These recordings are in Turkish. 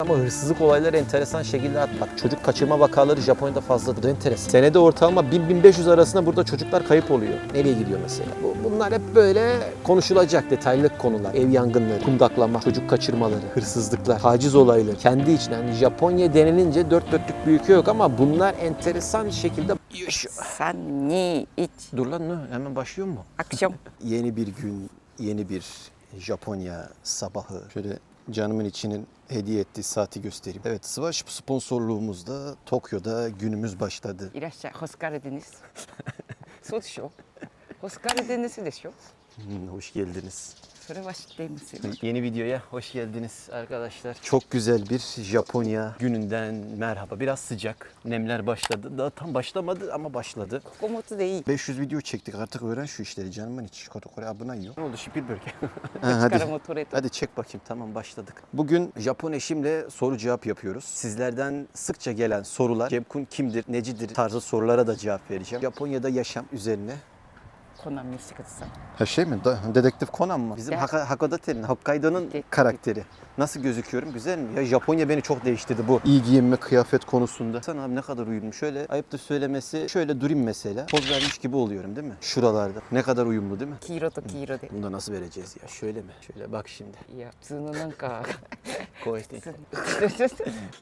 Ama hırsızlık olayları enteresan şekilde bak çocuk kaçırma vakaları Japonya'da fazladır. Enteresan. Senede ortalama 1000-1500 arasında burada çocuklar kayıp oluyor. Nereye gidiyor mesela? Bunlar hep böyle konuşulacak detaylı konular. Ev yangınları, kundaklama, çocuk kaçırmaları, hırsızlıklar, taciz olayları. Kendi içinde yani Japonya denilince dört dörtlük bir ülke yok ama bunlar enteresan şekilde... 3, 2, 1 Dur lan ne? Hemen başlıyor mu? アクション Yeni bir gün, yeni bir Japonya sabahı. Şöyle canımın içinin hediye ettiği saati göstereyim. Evet, Swash sponsorluğumuzda Tokyo'da günümüz başladı. いらっしゃいホスカルデニスそうでしょホスカルデニスでしょ Hoş geldiniz. それは知っていますよ Yeni videoya hoş geldiniz arkadaşlar. Çok güzel bir Japonya gününden merhaba. Biraz sıcak. Nemler başladı. Daha tam başlamadı ama başladı. ここ持つでいい 500 video çektik. Artık öğren şu işleri canımın içi. Kore abone yok. Ne oldu Spielberg? 力も取れた Hadi çek bakayım. Tamam başladık. Bugün Japon eşimle soru cevap yapıyoruz. Sizlerden sıkça gelen sorular, Cemkun kimdir, necidir tarzı sorulara da cevap vereceğim. Japonya'da yaşam üzerine. コナン見せてください Her şey mi? Dedektif Conan mı? Bizim Ya. Hakodate'nin, Hokkaido'nun Dedektif. karakteri. Nasıl gözüküyorum? Güzel mi? Ya Japonya beni çok değiştirdi bu iyi giyinme, kıyafet konusunda. Sana abi ne kadar uyumlu. Şöyle ayıptır söylemesi, şöyle durayım mesela. Poz vermiş gibi oluyorum değil mi? Şuralarda. Ne kadar uyumlu değil mi? 黄色と黄色で Bunu da nasıl vereceğiz ya? Şöyle mi? Şöyle bak şimdi. いや普通のなんか Koy işte.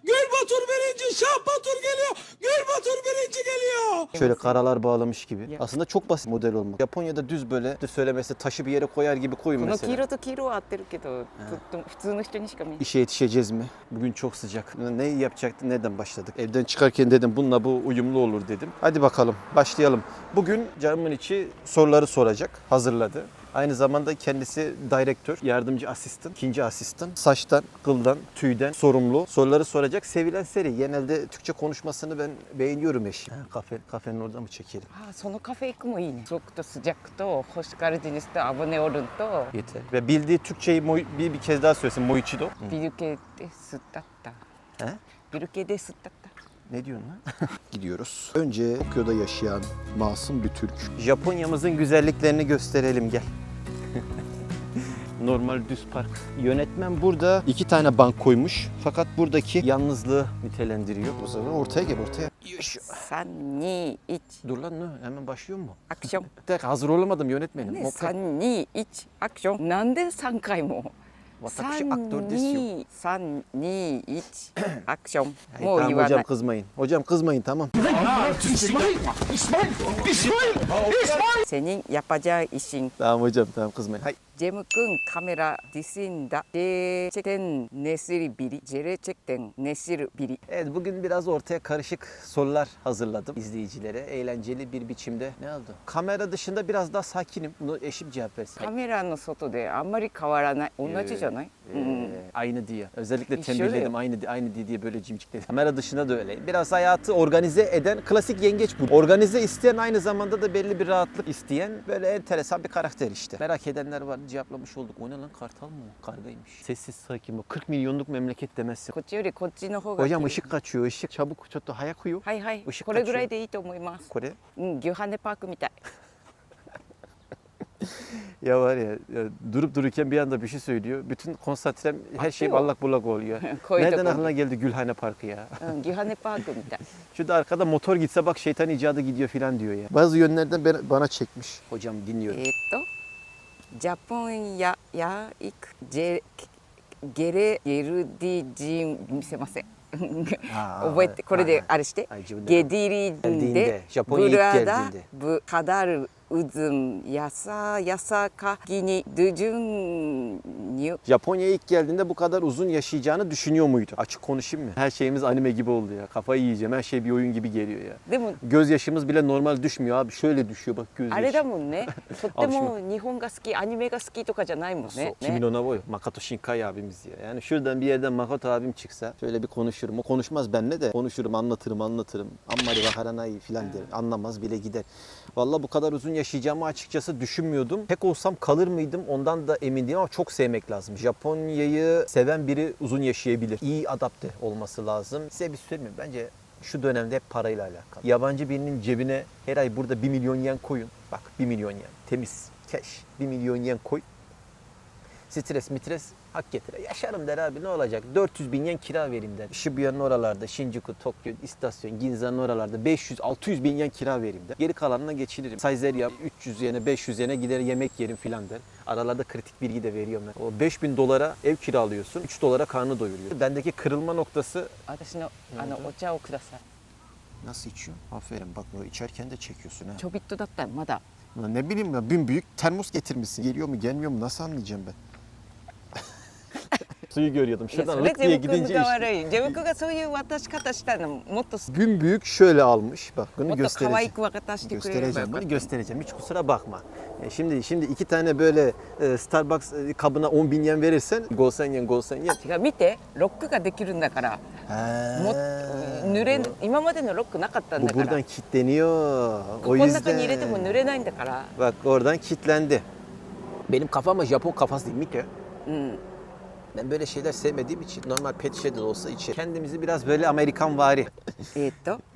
Gülbatur birinci, Şah Batur geliyor. Gülbatur birinci geliyor. Şöyle karalar bağlamış gibi. Ya. Aslında çok basit model olmak. Japonya'da düz böyle söylemesi taşı bir yere koyar gibi koyun この黄 mesela. 色と黄色は合ってるけどとっても普通の人にしか見えない İşe yetişeceğiz mi? Bugün çok sıcak. Ne yapacaktı? Nereden başladık? Evden çıkarken dedim bununla bu uyumlu olur dedim. Hadi bakalım başlayalım. Bugün canımın içi soruları soracak. Hazırladı. Aynı zamanda kendisi direktör, yardımcı asistan, ikinci asistan. Saçtan, kıldan, tüyden sorumlu. Soruları soracak. Sevilen seri. Genelde Türkçe konuşmasını ben beğeniyorum eşim. Kafenin orada mı çekelim? あそのカフェ行くもいいねすごくとスジャックとホスカルデニスとアボネオルンと Yeter. Ve bildiği Türkçeyi bir kez daha söylesin. Moichido. ビル系で吸ったった He? ビル系で吸ったった Ne diyorsun lan? Gidiyoruz. Önce Tokyo'da yaşayan masum bir Türk. Japonya'mızın güzelliklerini gösterelim gel. Normal düz park. Yönetmen burada 2 tane bank koymuş. Fakat buradaki yalnızlığı nitelendiriyor. O zaman ortaya gel ortaya. 3、2、1 Dur lan ne? Hemen başlıyor mu? アクション Bir dakika hazır olamadım yönetmenim. ね、 Moped. 3、2、1アクションなんで3回も私アクトルですよ。 3、2、1アクション Ay, もう tamam 言わな hocam い kızmayın. Hocam kızmayın tamam. 세닝 야빠자 이싱 Tamam hocam tamam kızmayın. Hay. 제무군 카메라 디신다 제체된 네시리 비리 제레체된 네시르 비리 Evet bugün biraz ortaya karışık sorular hazırladım izleyicilere. Eğlenceli bir biçimde. Ne oldu? Kamera dışında biraz daha sakinim. Bunu eşim cevap versin. カメラの外であんまり変わらない同じじゃない、Aynı diye. Özellikle İş tembihledim öyle. aynı diye böyle cimcikledim. Kamera dışında da öyle. Biraz hayatı organize eden klasik yengeç bu. Organize isteyen aynı zamanda da belli bir rahatlık isteyen böyle enteresan bir karakter işte. Merak edenler var cevaplamış olduk. O ne lan kartal mı? Kargaymış. Sessiz sakin bu. 40 milyonluk memleket demezsin. こっちよりこっちの方が Hocam ışık kaçıyor ışık. Çabuk çok da hayak uyuyor. はいはい牛これぐらいでいいと思います Kore. うんギュハネパークみたい Ya var ya, durup dururken bir anda bir şey söylüyor. Bütün konsantrem her şey Atıyor. allak bullak oluyor. Koydu Nereden koydu. aklına geldi Gülhane Parkı ya? うんギュハネパークみたい Şurada arkada motor gitse bak şeytan icadı gidiyor filan diyor ya. Bazı yönlerden bana çekmiş. Hocam dinliyorum. ジャポンやいくゲレゲルディジン見せません覚えてこれであれしてはい自分でゲディリン Geldiğinde, で Japonya'ya ブ ilk ラダ geldiğinde. ブカダルウズンヤサカギニドゥジュンニュ Japonya'ya ilk geldiğinde bu kadar uzun yaşayacağını düşünüyor muydu? Açık konuşayım mı? Her şeyimiz anime gibi oldu ya. Kafayı yiyeceğim. Her şey bir oyun gibi geliyor ya. でも Gözyaşımız bile normal düşmüyor abi. Şöyle düşüyor bak あれだ gözyaşı. もんねとっても日本が好きアニメが好きとかじゃないもん So, ね Kimin ona boy? Makoto Shinkai abimiz ya. Yani şuradan bir yerden Makoto abim çıksa şöyle bir konuşurum. O konuşmaz benimle de konuşurum, anlatırım. Ammari wakaranai filan derim. Anlamaz bile gider. Vallahi bu kadar uzun yaşayacağımı açıkçası düşünmüyordum. Tek olsam kalır mıydım ondan da emin değilim ama çok sevmek lazım. Japonya'yı seven biri uzun yaşayabilir. İyi adapte olması lazım. Size bir söyleyeyim mi? Bence şu dönemde hep parayla alakalı. Yabancı birinin cebine her ay burada 1 milyon yen koyun. Bak 1 milyon yen. Temiz. Cash. 1 milyon yen koy. Stres Hak getire. Yaşarım der abi, ne olacak? 400 bin yen kira vereyim der. Shibuya'nın oralarda, Shinjuku, Tokyo, istasyon, Ginza'nın oralarda 500-600 bin yen kira vereyim der. Geri kalanına geçinirim. Saizeriya 300 yene 500 yene gider yemek yerim filan der. Aralarda kritik bilgi de veriyorum ben. O 5000 dolara ev kiralıyorsun, 3 dolara karnını doyuruyor. Bendeki kırılma noktası 私のお茶をください。 nasıl içiyor? Aferin bak, böyle içerken de çekiyorsun ha. ちょびっとだったらまだ Ulan ne bileyim ya, bin büyük termos getirmişsin. Geliyor mu gelmiyor mu nasıl anlayacağım ben? Suyu görüyordum. いやそ Şuradan れ lık diye ジェブ君 gidince が işte. 悪い。ジェブ君がそういう渡し方したのもっとGün büyük şöyle almış. Bak bunu もっと可愛 göstereceğim. く渡してくれればよ Göstereceğim かっ bunu göstereceğim. Hiç kusura bakma. Şimdi iki tane böyle Starbucks kabına 10 bin yen verirsen golsen yen golsen yen. た。違う見てロックができるんだから。も濡れ今までのロックなかったん Bu だから。 buradan kilitleniyor. こ O この中に入れても yüzden. 濡れないんだから。 Bak oradan kilitlendi. Benim kafam Japon kafası değil mi ki? うん。 Ben böyle şeyler sevmediğim için normal pet şişede de olsa içerim. Kendimizi biraz böyle Amerikanvari.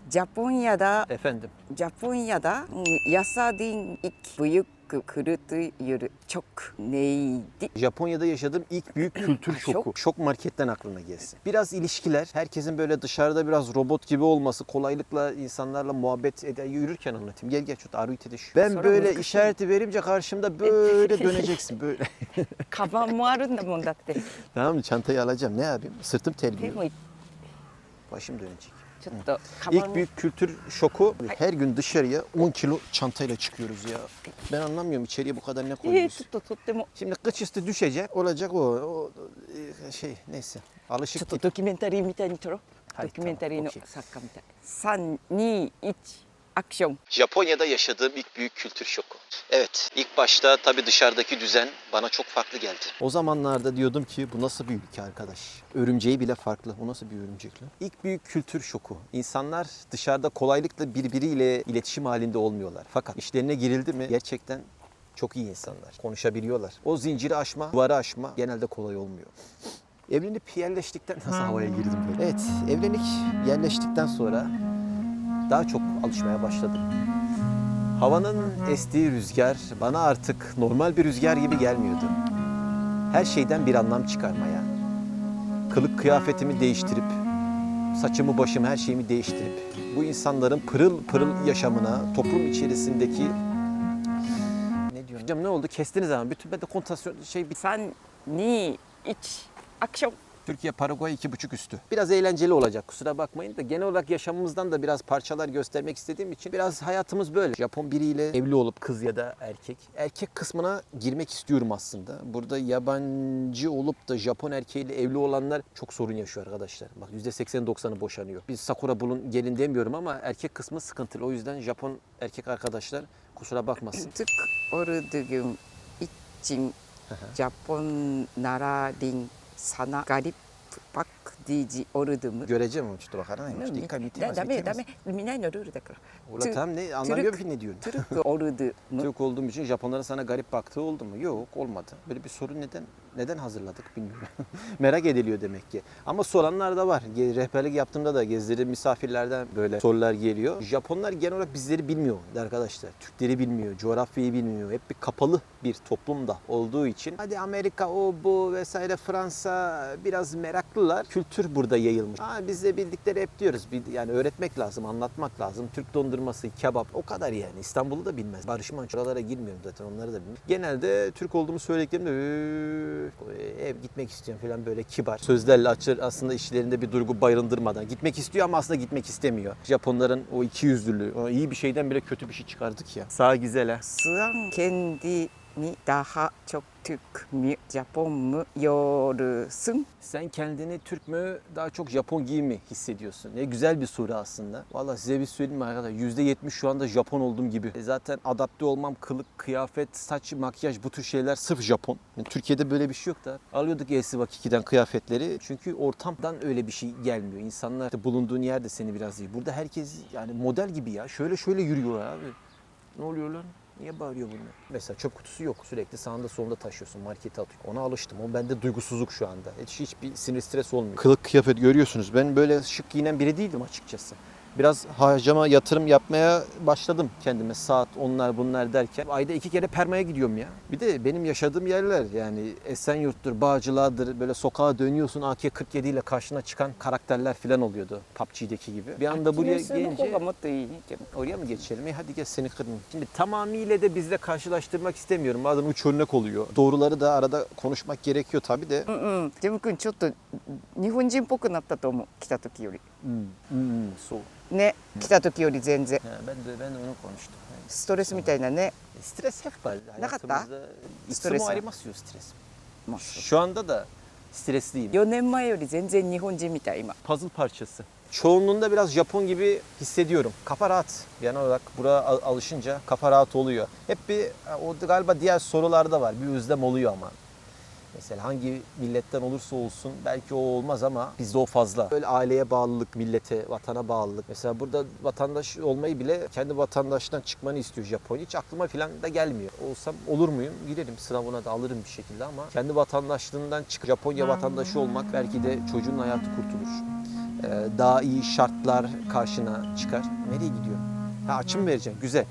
ジャポン屋だ。 Efendim. ジャポン屋だ。ヤサディンイキブユッククルトゥユルチョクネイディ。 Japonya'da yaşadığım ilk büyük kültür şoku. Şok marketten aklına gelsin. Biraz ilişkiler, herkesin böyle dışarıda biraz robot gibi olması, kolaylıkla insanlarla muhabbet eder, yürürken anlatayım. Gel şu Aruyte'de şu. Ben Sonra böyle bakışın. işareti verince karşımda böyle döneceksin böyle. カバンもあるんだもんだって。 Tamam mı? Çantayı alacağım. Ne yapayım? Sırtım で terliyor. も Başım dönecek. ちょっとカバン İlk büyük kültür şoku. Her gün dışarıya 10 kilo çantayla çıkıyoruz ya. Ben anlamıyorum içeriye bu kadar ne ちょ koyuyoruz. っととっても Şimdi kıç üstü düşecek. Olacak o şey neyse. ちょ Alışık っと değil. ドキュメンタリーみたいに撮ろう。はいドキュメンタリーのオッケー作家みたい。3、2、1、アクション。 Japonya'da yaşadığım ilk büyük kültür şoku. Evet, ilk başta tabii dışarıdaki düzen bana çok farklı geldi. O zamanlarda diyordum ki bu nasıl bir ülke arkadaş? Örümceği bile farklı. O nasıl bir örümcek lan? İlk büyük kültür şoku. İnsanlar dışarıda kolaylıkla birbiriyle iletişim halinde olmuyorlar. Fakat işlerine girildi mi gerçekten çok iyi insanlar. Konuşabiliyorlar. O zinciri aşma, duvarı aşma genelde kolay olmuyor. Evlenip yerleştikten nasıl havaya girdim böyle? Evet, evlenip yerleştikten sonra daha çok alışmaya başladım. Havanın estiği rüzgar bana artık normal bir rüzgar gibi gelmiyordu. Her şeyden bir anlam çıkarmaya, kılık kıyafetimi değiştirip, saçımı başımı her şeyimi değiştirip, bu insanların pırıl pırıl yaşamına, toplum içerisindeki... Ne diyorum? Hocam ne oldu? Kestiniz ama bütün ben de kontasyon şey... 3、2、1、アクション。 Türkiye Paraguay 2,5 üstü. Biraz eğlenceli olacak kusura bakmayın da genel olarak yaşamımızdan da biraz parçalar göstermek istediğim için biraz hayatımız böyle. Japon biriyle evli olup kız ya da erkek. Erkek kısmına girmek istiyorum aslında. Burada yabancı olup da Japon erkeğiyle evli olanlar çok sorun yaşıyor arkadaşlar. Bak %80-90'ı boşanıyor. Biz Sakura bulun gelin demiyorum ama erkek kısmı sıkıntılı. O yüzden Japon erkek arkadaşlar kusura bakmasın. ツクオルドゥグン、イッチン、ジャポンナラリン、サナガリップパックディジオルドゥム。 Göreceğim ama işte bakarım. İşte ilk ay bitemez. ダメダメ。見ないのルールだから。 Ulan tamam ne anlamıyorum ki ne diyorsun. トゥルクオルドゥム。 Türk olduğum için Japonların sana garip baktığı oldu mu? Yok, olmadı. Böyle bir soru neden hazırladık bilmiyorum. Merak ediliyor demek ki. Ama soranlar da var. Rehberlik yaptığımda da gezdiri misafirlerden böyle sorular geliyor. Japonlar genel olarak bizleri bilmiyor arkadaşlar. Türkleri bilmiyor, coğrafyayı bilmiyor. Hep bir kapalı bir toplumda olduğu için. Hadi Amerika o bu vesaire Fransa biraz meraklılar. Kültür burada yayılmış. Biz de bildikleri hep diyoruz. Yani öğretmek lazım, anlatmak lazım. Türk dondurması, kebap o kadar yani. İstanbul'u da bilmez. Barış Manço'lara girmiyorum zaten onları da bilmem. Genelde Türk olduğumu söylediklerimde ev gitmek istiyorum falan böyle kibar. Sözlerle açır aslında işlerinde bir duygu barındırmadan. Gitmek istiyor ama aslında gitmek istemiyor. Japonların o ikiyüzlülüğü. İyi bir şeyden bile kötü bir şey çıkardık ya. Sağ güzel ha. スアンケンディにダハチョトゥクミュジャポンムヨルスン。 Sen kendini Türk mü daha çok Japon gibi mi hissediyorsun? Ne güzel bir soru aslında. Vallahi size bir söyleyeyim mi arkadaşlar? %70 şu anda Japon olduğum gibi. Zaten adapte olmam, kılık, kıyafet, saç, makyaj bu tür şeyler sırf Japon. Yani Türkiye'de böyle bir şey yok da. Alıyorduk Elsivakiki'den kıyafetleri. Çünkü ortamdan öyle bir şey gelmiyor. İnsanlar işte bulunduğun yerde seni biraz iyi. Burada herkes yani model gibi ya. Şöyle yürüyorlar abi. Ne oluyor lan? Niye bağırıyor bunlar? Mesela çöp kutusu yok. Sürekli sağında solunda taşıyorsun. Markete atıyor. Ona alıştım. O bende duygusuzluk şu anda. Hiçbir sinir stres olmuyor. Kılık kıyafet görüyorsunuz. Ben böyle şık giyinen biri değildim açıkçası. Biraz harcama, yatırım yapmaya başladım kendime. Saat, onlar bunlar derken. Ayda 2 kere permaya gidiyorum ya. Bir de benim yaşadığım yerler yani Esenyurt'tur, Bağcılar'dır. Böyle sokağa dönüyorsun AK-47 ile karşına çıkan karakterler falan oluyordu. PUBG'deki gibi. Bir anda buraya 九州の方 gelince がもっといいじゃん oraya mı geçelim? Hadi gel seni kırmayayım. Şimdi tamamıyla de bizle karşılaştırmak istemiyorum. Bazen uç örnek oluyor. Doğruları da arada konuşmak gerekiyor tabii de. うんうん。ジェム君ちょっと日本人っぽくなったと思う。来た時より。 Soğuk. ね、来た時より全然。 Ben de onu konuştum. ストレスみたいなね。 Stres hep var. Nakatta? Hayatımızda Stres İsmo var. arimasıyor stres. まあ、 Şu anda da stresliyim. 4年前より全然日本人みたい今。 Puzzle parçası. Çoğunluğunda biraz Japon gibi hissediyorum. Kafa rahat. Genel olarak buraya alışınca kafa rahat oluyor. Hep bir, o galiba diğer sorularda var. Bir özlem oluyor ama. Mesela hangi milletten olursa olsun belki o olmaz ama bizde o fazla. Böyle aileye bağlılık, millete, vatana bağlılık. Mesela burada vatandaş olmayı bile kendi vatandaştan çıkmanı istiyor Japonya. Hiç aklıma falan da gelmiyor. Olsam olur muyum? Giderim sınavına da alırım bir şekilde ama kendi vatandaşlığından çıkıp Japonya vatandaşı olmak belki de çocuğun hayatı kurtulur. Daha iyi şartlar karşına çıkar. Nereye gidiyor? Ha, açım vereceksin. Güzel.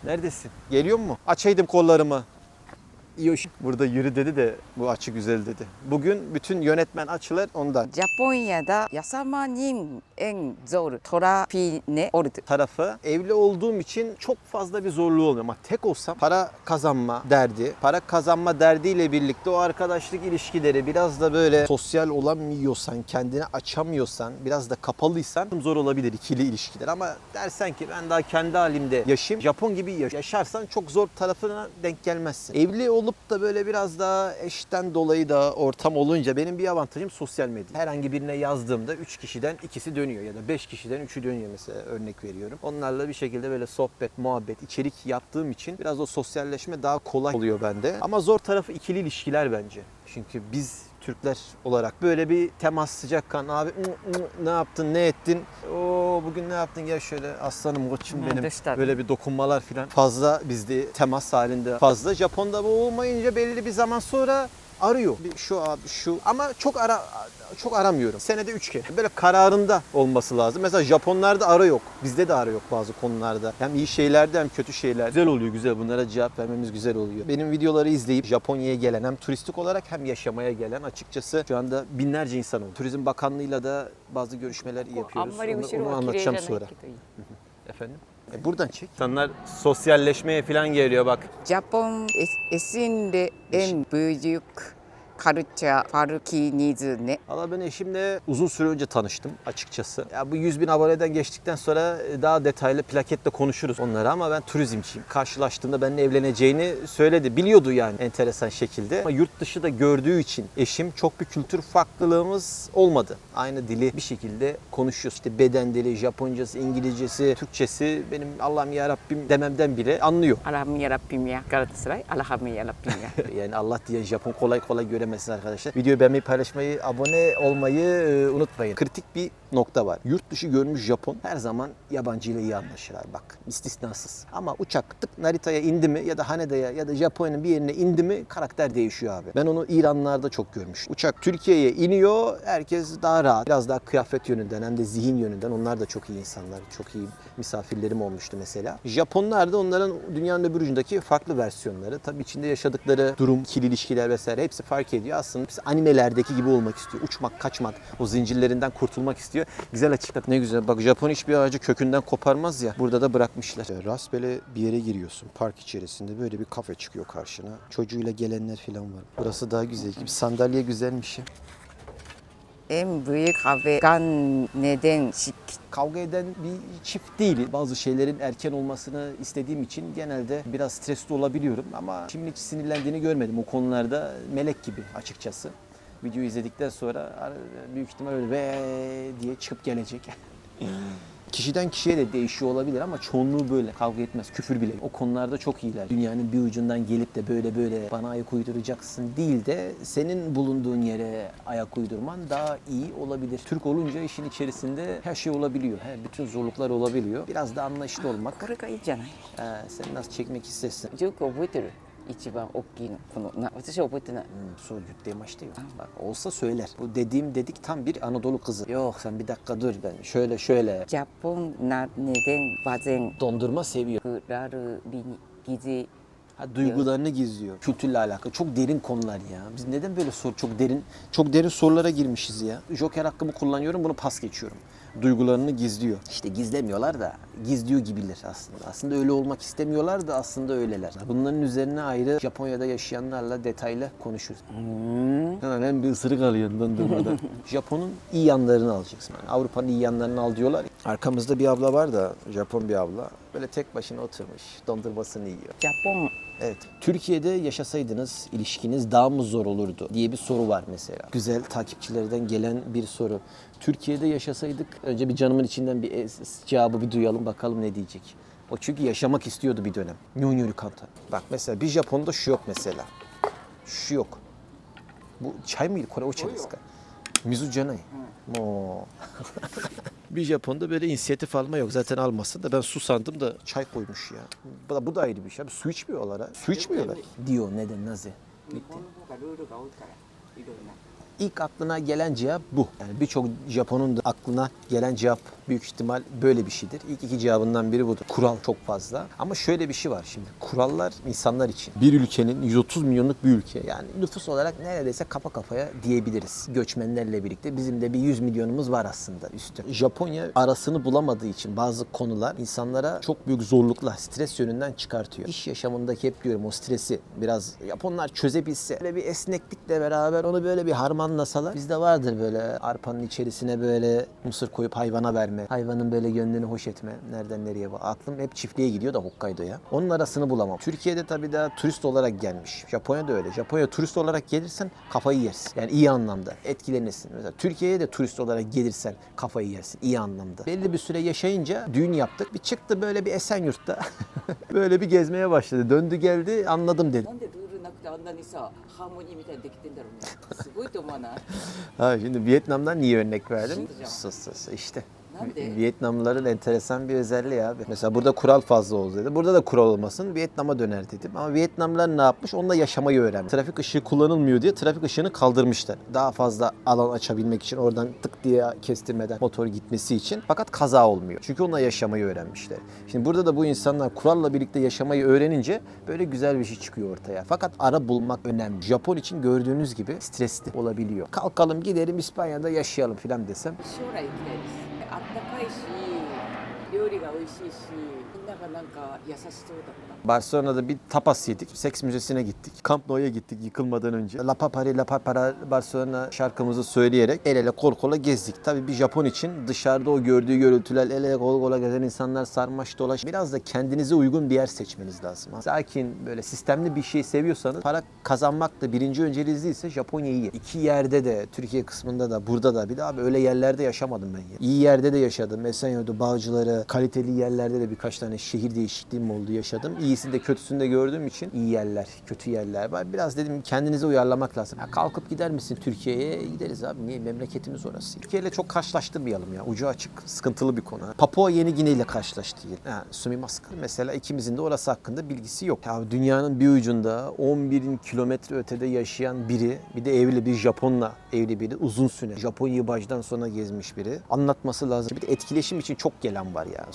Neredesin? Geliyor mu? Açaydım kollarımı. Yoş. Burada yürü dedi de bu açı güzel dedi. Bugün bütün yönetmen açılar ondan. ジャポンヤだヤサマニンエンゾルトラピネオルト。 Tarafı evli olduğum için çok fazla bir zorluğu olmuyor ama tek olsam para kazanma derdi. Para kazanma derdiyle birlikte o arkadaşlık ilişkileri biraz da böyle sosyal olamıyorsan, kendini açamıyorsan, biraz da kapalıysan zor olabilir ikili ilişkiler ama dersen ki ben daha kendi halimde yaşayayım. Japon gibi yaşarsan çok zor tarafına denk gelmezsin. Evli olup da böyle biraz daha eşten dolayı da ortam olunca benim bir avantajım sosyal medya. Herhangi birine yazdığımda 3 kişiden ikisi dönüyor ya da 5 kişiden 3'ü dönüyor mesela örnek veriyorum. Onlarla bir şekilde böyle sohbet, muhabbet, içerik yaptığım için biraz o sosyalleşme daha kolay oluyor bende. Ama zor tarafı ikili ilişkiler bence. Çünkü biz Türkler olarak böyle bir temas sıcakkan abi ne yaptın ne ettin bugün ne yaptın gel şöyle aslanım koçum benim Dıştan. böyle bir dokunmalar falan fazla bizde temas halinde fazla. Japon'da bu olmayınca belli bir zaman sonra arıyor. Bir şu abi şu ama çok aramıyorum. Senede 3 kere. Böyle kararında olması lazım. Mesela Japonlarda ara yok. Bizde de ara yok bazı konularda. Hem iyi şeylerde hem kötü şeyler. Güzel oluyor güzel. Bunlara cevap vermemiz güzel oluyor. Benim videoları izleyip Japonya'ya gelen hem turistik olarak hem yaşamaya gelen açıkçası şu anda binlerce insan oldu. Turizm Bakanlığı'yla da bazı görüşmeler あん yapıyoruz. まり後 Onu ろは綺麗じゃ anlatacağım ない sonra. けどいい。 Efendim? Buradan çek. İnsanlar sosyalleşmeye falan geliyor bak. ジャポンエシンレエンブジュクカルチャーパルキニズね。 Valla ben eşimle uzun süre önce tanıştım açıkçası. Ya bu 100.000 aboneden geçtikten sonra daha detaylı plaketle konuşuruz onları ama ben turizmciyim. Karşılaştığımda benimle evleneceğini söyledi. Biliyordu yani enteresan şekilde. Ama yurt dışı da gördüğü için eşim çok bir kültür farklılığımız olmadı. Aynı dili bir şekilde konuşuyoruz. İşte beden dili, Japoncası, İngilizcesi, Türkçesi benim Allah'ım yarabbim dememden bile anlıyor. アラハミヤラピミヤガラタスライアラハミヤラピミヤ。 Yani Allah diyen Japon kolay kolay göremezsiniz arkadaşlar. Videoyu beğenmeyi, paylaşmayı, abone olmayı unutmayın. Kritik bir nokta var. Yurt dışı görmüş Japon her zaman yabancı ile iyi anlaşır abi bak. İstisnasız. Ama uçak tık Narita'ya indi mi ya da Haneda'ya ya da Japonya'nın bir yerine indi mi karakter değişiyor abi. Ben onu İranlarda çok görmüştüm. Uçak Türkiye'ye iniyor. Herkes daha rahat. Biraz daha kıyafet yönünden hem de zihin yönünden. Onlar da çok iyi insanlar. Çok iyi misafirlerim olmuştu mesela. Japonlar da onların dünyanın öbür ucundaki farklı versiyonları. Tabii içinde yaşadıkları durum, ikili ilişkiler vesaire hepsi fark ediyor. Aslında hepsi animelerdeki gibi olmak istiyor. Uçmak, kaçmak, o zincirlerinden kurtulmak istiyor. Güzel açıkladı. Ne güzel. Bak Japon hiçbir ağacı kökünden koparmaz ya. Burada da bırakmışlar. Rastgele bir yere giriyorsun. Park içerisinde böyle bir kafe çıkıyor karşına. Çocuğuyla gelenler falan var. Burası daha güzel. Bir sandalye güzelmiş ya. エンブイ壁がんねでんし Kavga eden bir çift değil. Bazı şeylerin erken olmasını istediğim için genelde biraz stresli olabiliyorum. Ama şimdi hiç sinirlendiğini görmedim. O konularda melek gibi açıkçası. Videoyu izledikten sonra büyük ihtimal öyle ve diye çıkıp gelecek. Kişiden kişiye de değişiyor olabilir ama çoğunluğu böyle. Kavga etmez, küfür bile. O konularda çok iyiler. Dünyanın bir ucundan gelip de böyle bana ayak uyduracaksın değil de senin bulunduğun yere ayak uydurman daha iyi olabilir. Türk olunca işin içerisinde her şey olabiliyor. Bütün zorluklar olabiliyor. Biraz da anlayışlı olmak. これがいいじゃない。 Sen nasıl çekmek istersen. よく覚えてる。一番大きいのこの私は覚えてない。 Soru yuttuğum yok. Bak olsa söyler. Bu dediğim dedik tam bir Anadolu kızı. Yok sen bir dakika dur ben şöyle. ジャポンなねでんばぜん Dondurma seviyor. くらるびにぎじ Duygularını gizliyor. Kültürle alakalı. Çok derin konular ya. Biz neden böyle çok derin sorulara girmişiz ya. Joker hakkımı kullanıyorum, bunu pas geçiyorum. Duygularını gizliyor. İşte gizlemiyorlar da gizliyor gibiler aslında. Aslında öyle olmak istemiyorlar da aslında öyleler. Bunların üzerine ayrı Japonya'da yaşayanlarla detaylı konuşuruz. Hemen bir ısırık alıyorsun dondurmadan. Japon'un iyi yanlarını alacaksın. Yani Avrupa'nın iyi yanlarını al diyorlar. Arkamızda bir abla var da, Japon bir abla. Böyle tek başına oturmuş, dondurmasını yiyor. ジャポン Evet. Türkiye'de yaşasaydınız ilişkiniz daha mı zor olurdu diye bir soru var mesela. Güzel takipçilerden gelen bir soru. Türkiye'de yaşasaydık önce bir canımın içinden bir cevabı bir duyalım bakalım ne diyecek. O çünkü yaşamak istiyordu bir dönem. Nyonyori kanta. Bak mesela bir Japon'da şu yok mesela. Şu yok. Bu çay mıydı? Kore o çay desu ka? Mizu janai. Mo. Bir Japon'da böyle inisiyatif alma yok. Zaten almasa da ben su sandım da çay koymuş ya. Bu da ayrı bir şey. Su içmiyorlar ha. Su içmiyorlar. Diyor neden naze. 日本の方がルールが多いからいろいろな。 İlk aklına gelen cevap bu. Yani birçok Japon'un da aklına gelen cevap büyük ihtimal böyle bir şeydir. İlk iki cevabından biri budur. Kural çok fazla. Ama şöyle bir şey var şimdi. Kurallar insanlar için. Bir ülkenin 130 milyonluk bir ülke. Yani nüfus olarak neredeyse kafa kafaya diyebiliriz. Göçmenlerle birlikte bizim de bir 100 milyonumuz var aslında üstü. Japonya arasını bulamadığı için bazı konular insanlara çok büyük zorlukla, stres yönünden çıkartıyor. İş yaşamındaki hep diyorum o stresi biraz Japonlar çözebilse, böyle bir esneklikle beraber onu böyle bir harmanlasalar. Bizde vardır böyle arpanın içerisine böyle mısır koyup hayvana verme. Hayvanın böyle gönlünü hoş etme. Nereden nereye bak. Aklım hep çiftliğe gidiyor da Hokkaido'ya. Onun arasını bulamam. Türkiye'de tabii daha turist olarak gelmiş. Japonya'da öyle. Japonya turist olarak gelirsen kafayı yersin. Yani iyi anlamda etkilenirsin. Mesela Türkiye'ye de turist olarak gelirsen kafayı yersin. İyi anlamda. Belli bir süre yaşayınca düğün yaptık. Bir çıktı böyle bir Esenyurt'ta. Böyle bir gezmeye başladı. Döndü geldi anladım dedi. なんでルールなくてあんなにさハーモニーみたいにできてんだろうね。すごいと思わない？ Ha şimdi Vietnam'dan niye örnek verdim? Şimdi Sus işte. Nerede? Vietnamlıların enteresan bir özelliği abi. Mesela burada kural fazla oldu dedi. Burada da kural olmasın Vietnam'a döner dedim. Ama Vietnamlılar ne yapmış? Onunla yaşamayı öğrenmiş. Trafik ışığı kullanılmıyor diye trafik ışığını kaldırmışlar. Daha fazla alan açabilmek için oradan tık diye kestirmeden motor gitmesi için. Fakat kaza olmuyor. Çünkü onunla yaşamayı öğrenmişler. Şimdi burada da bu insanlar kuralla birlikte yaşamayı öğrenince böyle güzel bir şey çıkıyor ortaya. Fakat ara bulmak önemli. Japon için gördüğünüz gibi stresli olabiliyor. Kalkalım gidelim İspanya'da yaşayalım filan desem 将来行きたいです。あったかいし、料理が美味しいし、みんながなんか優しそうだった。 Barcelona'da bir tapas yedik. Seks müzesine gittik. Camp Nou'ya gittik yıkılmadan önce. La Papari, La Papara Barcelona şarkımızı söyleyerek el ele kol kola gezdik. Tabii bir Japon için dışarıda o gördüğü görüntüler, el ele kol kola gezen insanlar sarmaş dolaş. Biraz da kendinize uygun bir yer seçmeniz lazım. Sakin böyle sistemli bir şey seviyorsanız para kazanmak da birinci önceliğiniz değilse Japonya iyi. İki yerde de Türkiye kısmında da burada da bir daha öyle yerlerde yaşamadım ben ya. İyi yerde de yaşadım. Esenyurt'u, Bağcılar'ı, kaliteli yerlerde de birkaç tane şehir değişikliğim oldu yaşadım. İyisini de kötüsünü de gördüğüm için iyi yerler, kötü yerler var. Biraz dedim kendinize uyarlamak lazım. Ya kalkıp gider misin Türkiye'ye? Gideriz abi. Niye? Memleketimiz orası. Türkiye ile çok karşılaştırmayalım ya. Ucu açık. Sıkıntılı bir konu. Papua Yeni Gine ile karşılaştık. Sumimaska. Mesela ikimizin de orası hakkında bilgisi yok. Ya dünyanın bir ucunda 11 kilometre ötede yaşayan biri, bir de evli bir Japonla evli biri, uzun süre Japonya'yı baştan sona gezmiş biri. Anlatması lazım. Bir de etkileşim için çok gelen var ya.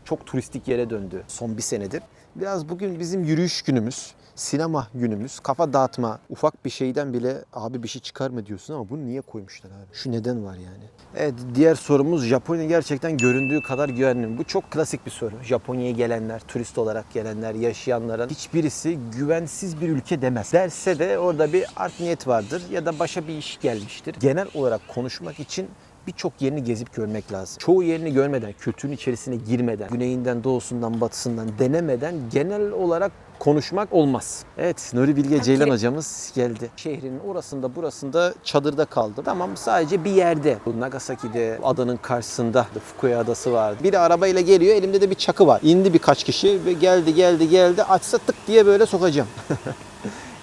Çok turistik yere döndü son bir senedir. Biraz bugün bizim yürüyüş günümüz, sinema günümüz, kafa dağıtma, ufak bir şeyden bile abi bir şey çıkar mı diyorsun ama bunu niye koymuşlar abi? Şu neden var yani? Evet, diğer sorumuz Japonya gerçekten göründüğü kadar güvenli mi? Bu çok klasik bir soru. Japonya'ya gelenler, turist olarak gelenler, yaşayanların hiçbirisi güvensiz bir ülke demez. Derse de orada bir art niyet vardır ya da başa bir iş gelmiştir. Genel olarak konuşmak için birçok yerini gezip görmek lazım. Çoğu yerini görmeden, kültürün içerisine girmeden, güneyinden, doğusundan, batısından denemeden genel olarak konuşmak olmaz. Evet, Nuri Bilge Ceylan hocamız geldi. Şehrin orasında burasında çadırda kaldım. Tamam, sadece bir yerde. Bu Nagasaki'de adanın karşısında Fukuya adası vardı. Biri arabayla geliyor, elimde de bir çakı var. İndi birkaç kişi ve geldi. Açsa tık diye böyle sokacağım.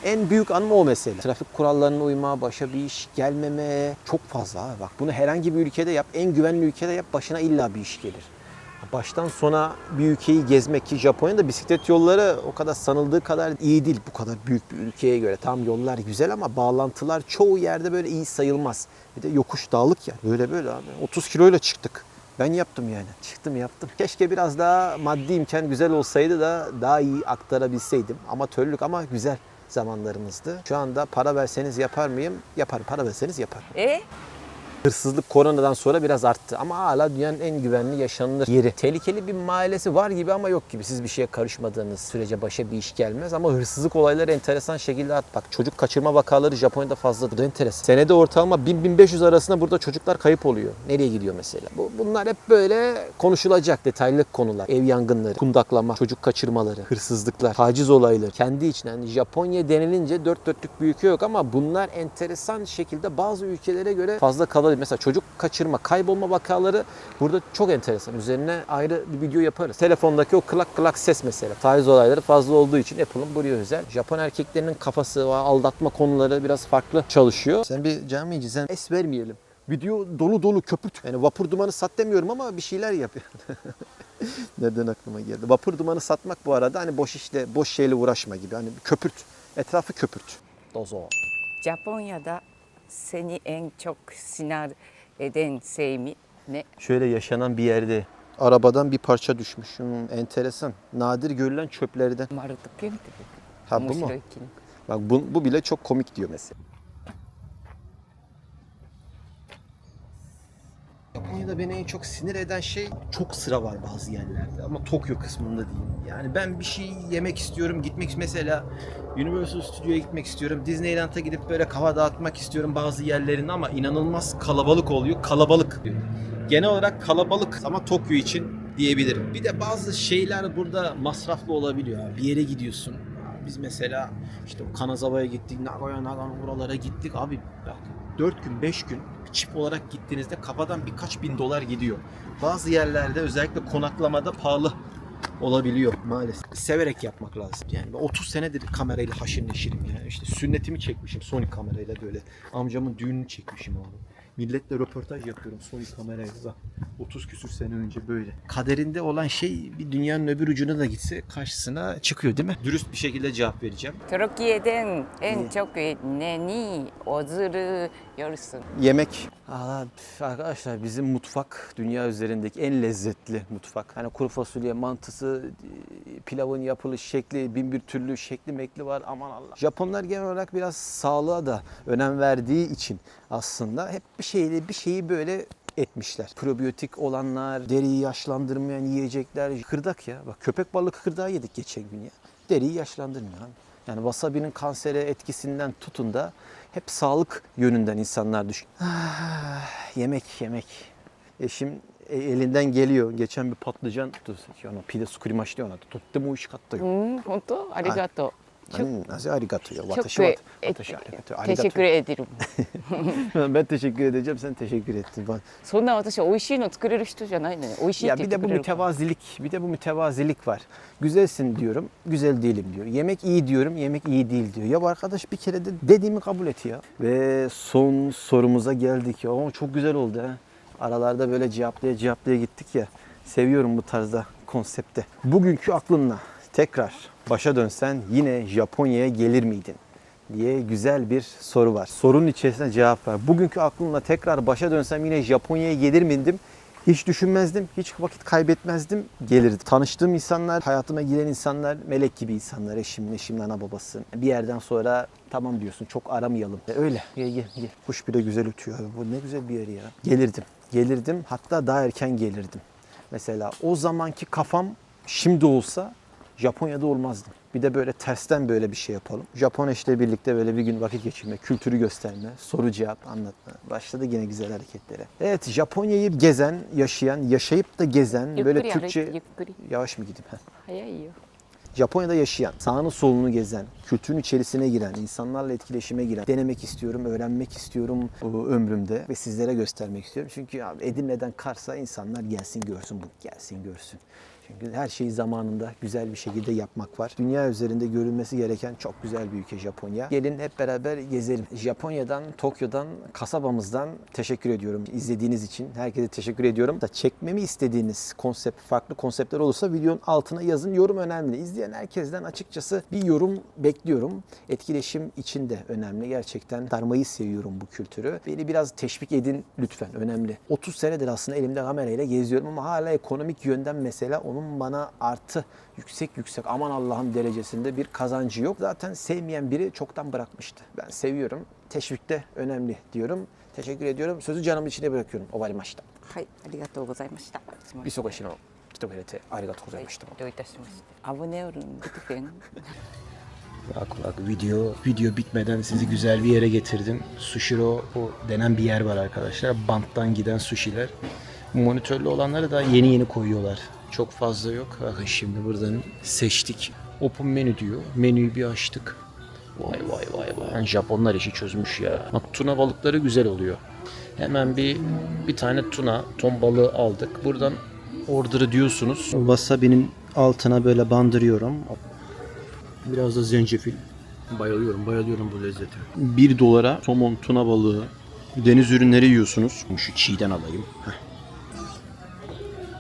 En büyük anım o mesele. Trafik kurallarına uyma, başa bir iş gelmeme çok fazla. Ha. Bak bunu herhangi bir ülkede yap, en güvenli ülkede yap, başına illa bir iş gelir. Baştan sona bir ülkeyi gezmek ki Japonya'da bisiklet yolları o kadar sanıldığı kadar iyi değil. Bu kadar büyük bir ülkeye göre. Tam yollar güzel ama bağlantılar çoğu yerde böyle iyi sayılmaz. Bir de yokuş dağlık ya. Böyle abi. 30 kiloyla çıktık. Ben yaptım yani. Çıktım yaptım. Keşke biraz daha maddi imkan güzel olsaydı da daha iyi aktarabilseydim. Amatörlük ama güzel zamanlarımızdı. Şu anda para verseniz yapar mıyım? Yaparım. Para verseniz yaparım. Hırsızlık koronadan sonra biraz arttı ama hala dünyanın en güvenli yaşanılır yeri. Tehlikeli bir mahallesi var gibi ama yok gibi. Siz bir şeye karışmadığınız sürece başa bir iş gelmez ama hırsızlık olayları enteresan şekilde arttı. Bak çocuk kaçırma vakaları Japonya'da fazladır. Bu da enteresan. Senede ortalama 1000-1500 arasında burada çocuklar kayıp oluyor. Nereye gidiyor mesela? Bunlar hep böyle konuşulacak detaylı konular. Ev yangınları, kundaklama, çocuk kaçırmaları, hırsızlıklar, taciz olayları. Kendi içine yani Japonya denilince dört dörtlük bir ülke yok ama bunlar enteresan şekilde bazı ülkelere göre fazla kalabilir. Mesela çocuk kaçırma, kaybolma vakaları burada çok enteresan. Üzerine ayrı bir video yaparız. Telefondaki o klak ses mesela. Taciz olayları fazla olduğu için Apple'ın buraya özel. Japon erkeklerinin kafası, aldatma konuları biraz farklı çalışıyor. Sen bir camici, sen es vermeyelim. Video dolu köpürt. Yani vapur dumanı sat demiyorum ama bir şeyler yapıyor. Nereden aklıma geldi? Vapur dumanı satmak bu arada hani boş şeyle uğraşma gibi. Hani köpürt. Etrafı köpürt. Dozo. Japonya'da seni en çok sinir eden şey mi? Ne? Şöyle yaşanan bir yerde arabadan bir parça düşmüş. Enteresan. Nadir görülen çöplerden. MarutukenってHa bu mu? 面白い筋肉 Bak bu bile çok komik diyor mesela. Japonya'da beni en çok sinir eden şey çok sıra var bazı yerlerde ama Tokyo kısmında değil. Yani ben bir şey yemek istiyorum, gitmek mesela Universal Studio'ya gitmek istiyorum. Disneyland'a gidip böyle kafa dağıtmak istiyorum bazı yerlerin ama inanılmaz kalabalık oluyor. Kalabalık. Genel olarak kalabalık ama Tokyo için diyebilirim. Bir de bazı şeyler burada masraflı olabiliyor. Bir yere gidiyorsun. Biz mesela işte Kanazawa'ya gittik, Nagano buralara gittik. Abi bak 4 gün 5 gün çift olarak gittiğinizde kafadan birkaç bin dolar gidiyor. Bazı yerlerde özellikle konaklamada pahalı olabiliyor maalesef. Severek yapmak lazım. Yani 30 senedir kamerayla haşır neşirim yani. İşte sünnetimi çekmişim Sony kamerayla böyle. Amcamın düğününü çekmişim abi. Milletle röportaj yapıyorum Sony kamerayla. 30 küsür sene önce böyle. Kaderinde olan şey bir dünyanın öbür ucuna da gitse karşısına çıkıyor değil mi? Dürüst bir şekilde cevap vereceğim. Türkiye'den en çok neni özlüyorsun? Yemek. Arkadaşlar bizim mutfak dünya üzerindeki en lezzetli mutfak. Hani kuru fasulye, mantısı, pilavın yapılış şekli, bin bir türlü şekli mekli var. Aman Allah. Japonlar genel olarak biraz sağlığa da önem verdiği için aslında hep bir şeyi böyle etmişler. Probiyotik olanlar, deriyi yaşlandırmayan yiyecekler. Kırdak ya. Bak köpek balığı kırdağı yedik geçen gün ya. Deriyi yaşlandırmıyor abi. Yani wasabi'nin kansere etkisinden tutun da hep sağlık yönünden insanlar düşün. Yemek. Eşim elinden geliyor. Geçen bir patlıcan, pide sukurimashi diyor ona. Tottemo oishikatta yo. 本当ありがとう。Nazi arigato yo. ちょっ Watashi と watashi arigato. テシクレエディル。 Ben teşekkür edeceğim. Sen teşekkür ettin. そんな私美味しいの作れる人じゃないのよ。美味しいっ Ya て言 bir って de く bu れるから。 mütevazilik var. Güzelsin diyorum, güzel değilim diyor. Yemek iyi diyorum, yemek iyi değil diyor. Ya arkadaş bir kere de dediğimi kabul et ya. Ve son sorumuza geldik ya. Ama çok güzel oldu ha. Aralarda böyle cevaplaya gittik ya. Seviyorum bu tarzda konsepte. Bugünkü aklınla tekrar başa dönsen yine Japonya'ya gelir miydin diye güzel bir soru var. Sorunun içerisine cevap var. Bugünkü aklımla tekrar başa dönsem yine Japonya'ya gelir miydim? Hiç düşünmezdim, hiç vakit kaybetmezdim, gelirdim. Tanıştığım insanlar, hayatıma giren insanlar melek gibi insanlar. Eşimin ana babası. Bir yerden sonra tamam diyorsun, çok aramayalım. Öyle, gel. Kuş bile güzel ötüyor. Bu ne güzel bir yer ya. Gelirdim, hatta daha erken gelirdim. Mesela o zamanki kafam şimdi olsa Japonya'da olmazdım. Bir de böyle tersten böyle bir şey yapalım. Japon eşle birlikte böyle bir gün vakit geçirme, kültürü gösterme, soru cevap anlatma. Başladı yine güzel hareketlere. Evet, Japonya'yı gezen, yaşayan, yaşayıp da gezen, böyle ゆっくり歩いて Türkçe... ゆっくり Yavaş mı gideyim? Heh. 早いよ Japonya'da yaşayan, sağını solunu gezen, kültürün içerisine giren, insanlarla etkileşime giren, denemek istiyorum, öğrenmek istiyorum bu ömrümde ve sizlere göstermek istiyorum. Çünkü abi Edirne'den Kars'a insanlar gelsin görsün bu, gelsin görsün. Çünkü her şeyi zamanında güzel bir şekilde yapmak var. Dünya üzerinde görülmesi gereken çok güzel bir ülke Japonya. Gelin hep beraber gezelim. Japonya'dan, Tokyo'dan, kasabamızdan teşekkür ediyorum. İzlediğiniz için herkese teşekkür ediyorum. Da çekmemi istediğiniz konsept, farklı konseptler olursa videonun altına yazın. Yorum önemli. İzleyen herkesten açıkçası bir yorum bekliyorum. Etkileşim için de önemli. Gerçekten sarmayı seviyorum bu kültürü. Beni biraz teşvik edin lütfen. Önemli. 30 senedir aslında elimde kamerayla geziyorum ama hala ekonomik yönden mesela onun bana artı yüksek aman Allah'ım derecesinde bir kazancı yok. Zaten sevmeyen biri çoktan bırakmıştı. Ben seviyorum. Teşvik de önemli diyorum. Teşekkür ediyorum. Sözü canımın içine bırakıyorum. Ovarimashita. はいありがとうございましたすみません Isogashi no kiteくれてありがとうございました。どういたしましてアブネオルンビトフェン Bak bak video bitmeden sizi güzel bir yere getirdim. Sushiro o denen bir yer var arkadaşlar. Banttan giden sushiler. Monitörlü olanları da yeni koyuyorlar. Çok fazla yok. Bakın şimdi buradan seçtik. Open menü diyor. Menüyü bir açtık. Vay vay vay vay. Yani Japonlar işi çözmüş ya. Bak tuna balıkları güzel oluyor. Hemen bir tane ton balığı aldık. Buradan order'ı diyorsunuz. Wasabi'nin altına böyle bandırıyorum. Biraz da zencefil. Bayılıyorum bu lezzete. 1 dolara somon, tuna balığı, deniz ürünleri yiyorsunuz. Şu çiğden alayım. Heh.